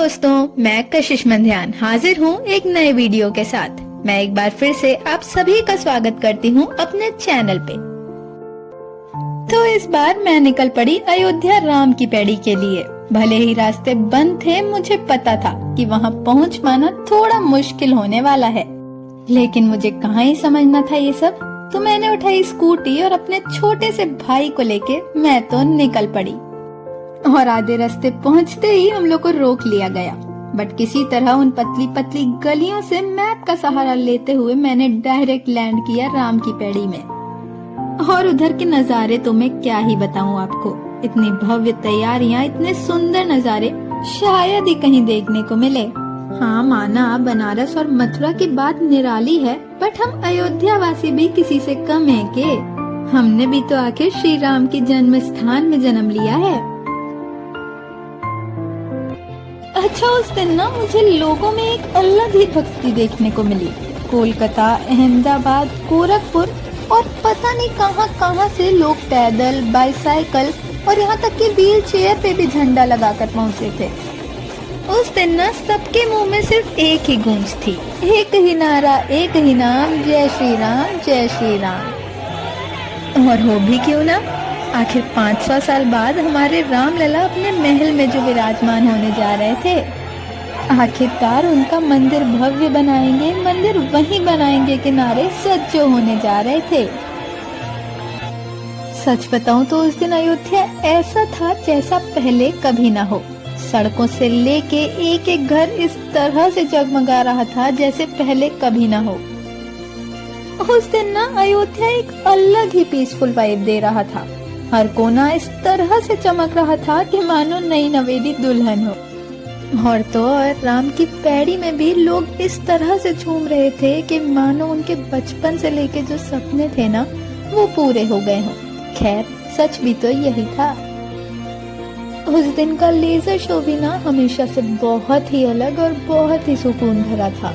दोस्तों, मैं कशिश मंध्यान हाजिर हूँ एक नए वीडियो के साथ। मैं एक बार फिर से आप सभी का स्वागत करती हूँ अपने चैनल पे। तो इस बार मैं निकल पड़ी अयोध्या राम की पैड़ी के लिए। भले ही रास्ते बंद थे, मुझे पता था कि वहाँ पहुँच पाना थोड़ा मुश्किल होने वाला है, लेकिन मुझे कहाँ ही समझना था ये सब। तो मैंने उठाई स्कूटी और अपने छोटे से भाई को लेके मैं तो निकल पड़ी। और आधे रास्ते पहुंचते ही हम लोग को रोक लिया गया, बट किसी तरह उन पतली पतली गलियों से मैप का सहारा लेते हुए मैंने डायरेक्ट लैंड किया राम की पैड़ी में। और उधर के नजारे तो मैं क्या ही बताऊं आपको। इतनी भव्य तैयारियां, इतने सुंदर नजारे शायद ही कहीं देखने को मिले। हाँ, माना बनारस और मथुरा की बात निराली है, बट हम अयोध्या वासी भी किसी से कम है के। हमने भी तो आखिर श्री राम की जन्म स्थान में जन्म लिया है। अच्छा, उस दिन ना मुझे लोगों में एक अलग ही भक्ति देखने को मिली। कोलकाता, अहमदाबाद, गोरखपुर और पता नहीं कहां से लोग पैदल, बाईसाइकिल और यहाँ तक कि व्हील चेयर पे भी झंडा लगाकर पहुँचे थे। उस दिन ना सबके मुंह में सिर्फ एक ही गूंज थी, एक ही नारा, एक ही नाम, जय श्री राम, जय श्री राम। और हो भी क्यों ना, आखिर 500 साल बाद हमारे रामलला अपने महल में जो विराजमान होने जा रहे थे, आखिरकार उनका मंदिर भव्य बनाएंगे, मंदिर वहीं बनाएंगे के नारे सच जो होने जा रहे थे। सच बताऊं तो उस दिन अयोध्या ऐसा था जैसा पहले कभी ना हो। सड़कों से लेके एक एक घर इस तरह से जगमगा रहा था जैसे पहले कभी ना हो। उस दिन ना अयोध्या एक अलग ही पीसफुल वाइब दे रहा था। हर कोना इस तरह से चमक रहा था कि मानो नई नवेली दुल्हन हो। और तो और राम की पैड़ी में भी लोग इस तरह से झूम रहे थे कि मानो उनके बचपन से लेके जो सपने थे ना, वो पूरे हो गए हों। खैर, सच भी तो यही था। उस दिन का लेजर शो भी ना हमेशा से बहुत ही अलग और बहुत ही सुकून भरा था।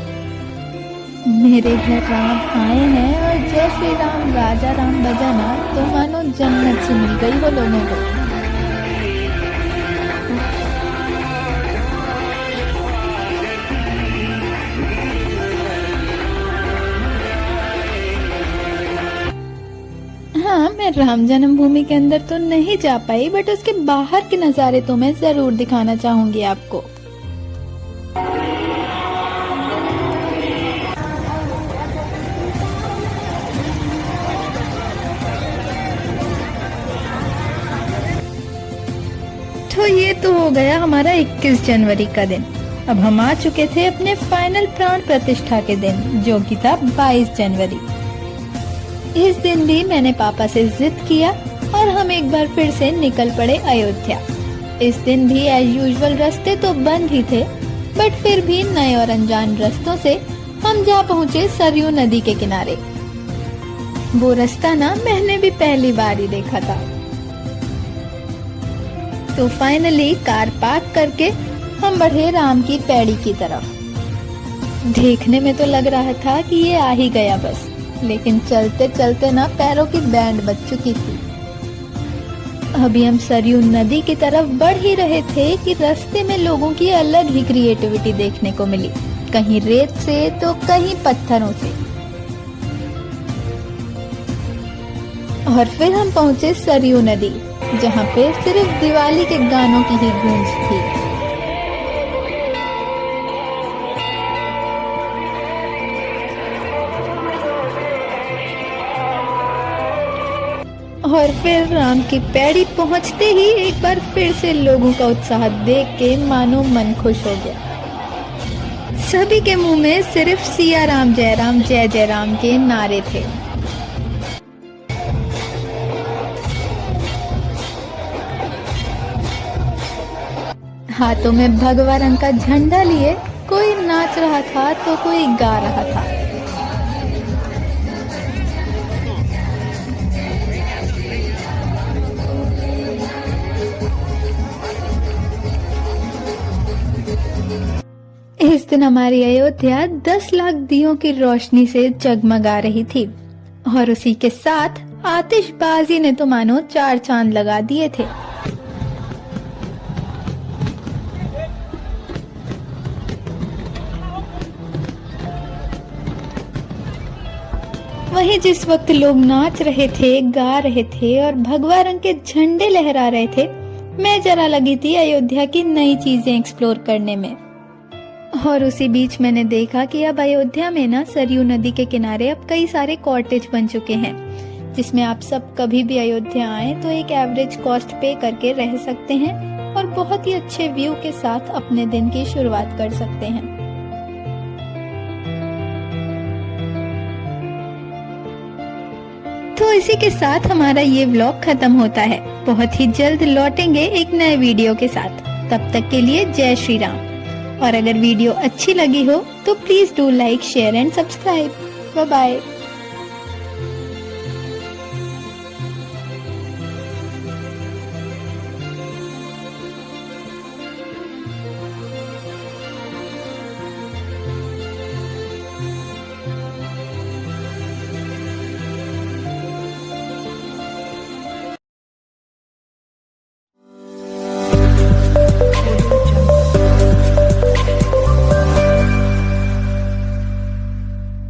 मेरे घर राम आए हैं और जय श्री राम, राजा राम बजाना तो मानो जन्नत से मिल गई वो लोगों को। हाँ, मैं राम जन्मभूमि के अंदर तो नहीं जा पाई, बट उसके बाहर के नजारे तो मैं जरूर दिखाना चाहूंगी आपको। तो ये तो हो गया हमारा 21 जनवरी का दिन। अब हम आ चुके थे अपने फाइनल प्राण प्रतिष्ठा के दिन, जो कि था 22 जनवरी। इस दिन भी मैंने पापा से जिद किया और हम एक बार फिर से निकल पड़े अयोध्या। इस दिन भी एज यूजुअल रास्ते तो बंद ही थे, बट फिर भी नए और अनजान रास्तों से हम जा पहुँचे सरयू नदी के किनारे। वो रास्ता ना मैंने भी पहली बार ही देखा था। तो फाइनली कार पार्क करके हम बढ़े राम की पैड़ी की तरफ। देखने में तो लग रहा था कि ये आ ही गया बस, लेकिन चलते चलते ना पैरों की बैंड बज चुकी थी। अभी हम सरयू नदी की तरफ बढ़ ही रहे थे कि रास्ते में लोगों की अलग ही क्रिएटिविटी देखने को मिली, कहीं रेत से तो कहीं पत्थरों से। और फिर हम पहुंचे सरयू नदी, जहाँ पे सिर्फ दिवाली के गानों की ही गूंज थी। और फिर राम की पैड़ी पहुंचते ही एक बार फिर से लोगों का उत्साह देख के मानो मन खुश हो गया। सभी के मुंह में सिर्फ सिया राम, जय जय राम के नारे थे। हाथों में भगवा रंग का झंडा लिए कोई नाच रहा था तो कोई गा रहा था। इस दिन हमारी अयोध्या 10 लाख दियों की रोशनी से जगमगा रही थी, और उसी के साथ आतिशबाजी ने तो मानो 4 चांद लगा दिए थे। वहीं जिस वक्त लोग नाच रहे थे, गा रहे थे और भगवा रंग के झंडे लहरा रहे थे, मैं जरा लगी थी अयोध्या की नई चीजें एक्सप्लोर करने में। और उसी बीच मैंने देखा कि अब अयोध्या में ना सरयू नदी के किनारे अब कई सारे कॉटेज बन चुके हैं, जिसमें आप सब कभी भी अयोध्या आए तो एक एवरेज कॉस्ट पे करके रह सकते हैं और बहुत ही अच्छे व्यू के साथ अपने दिन की शुरुआत कर सकते हैं। तो इसी के साथ हमारा ये व्लॉग खत्म होता है। बहुत ही जल्द लौटेंगे एक नए वीडियो के साथ। तब तक के लिए जय श्री राम। और अगर वीडियो अच्छी लगी हो तो please do like, share and subscribe. Bye bye.